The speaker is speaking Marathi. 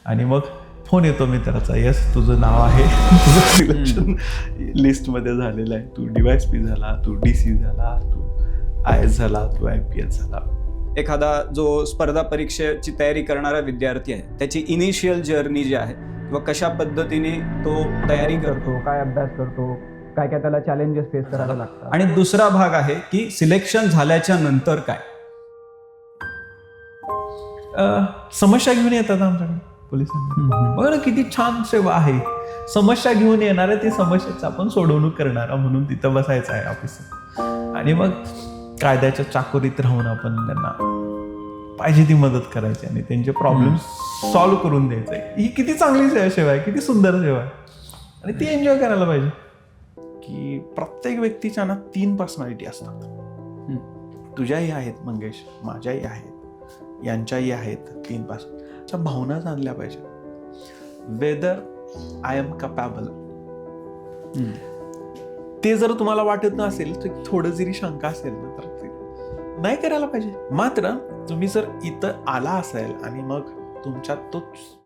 आणि मग फोन येतो मित्राचा, यस तुझं नाव आहे, तुझं सिलेक्शन लिस्टमध्ये झालेलं आहे, तू DYSP झाला, तू DC झाला, तू IS झाला, तू IPS झाला. एखादा जो स्पर्धा परीक्षेची तयारी करणारा विद्यार्थी आहे त्याची इनिशियल जर्नी जी आहे किंवा कशा पद्धतीने तो तयारी करतो, काय अभ्यास करतो, काय काय त्याला चॅलेंजेस फेस करायला लागतात. आणि दुसरा भाग आहे की सिलेक्शन झाल्याच्या नंतर काय. समस्या घेऊन येतात आमच्याकडे पोलिसांना. बघा ना किती छान सेवा आहे. समस्या घेऊन येणाऱ्या ती समस्याचं आपण सोडवणूक करणारा म्हणून तिथं बसायचं आहे ऑफिसर. आणि मग कायद्याच्या चाकोरीत राहून आपण त्यांना पाहिजे ती मदत करायची आणि त्यांचे प्रॉब्लेम सॉल्व्ह करून द्यायचं आहे. ही किती चांगली सेवा आहे, किती सुंदर सेवा आहे आणि ती एन्जॉय करायला पाहिजे. की प्रत्येक व्यक्तीच्या ना 3 पर्सनॅलिटी असतात. तुझ्याही आहेत मंगेश, माझ्याही आहेत, यांच्याही आहेत 3 पर्सनॅलिटी. भावना जाणल्या पाहिजे. वेदर आय एम कपॅबल, ते जर तुम्हाला वाटत नसेल तर थोडं जरी शंका असेल ना तर ते नाही करायला पाहिजे. मात्र तुम्ही जर इथं आला असेल आणि मग तुमच्यात तो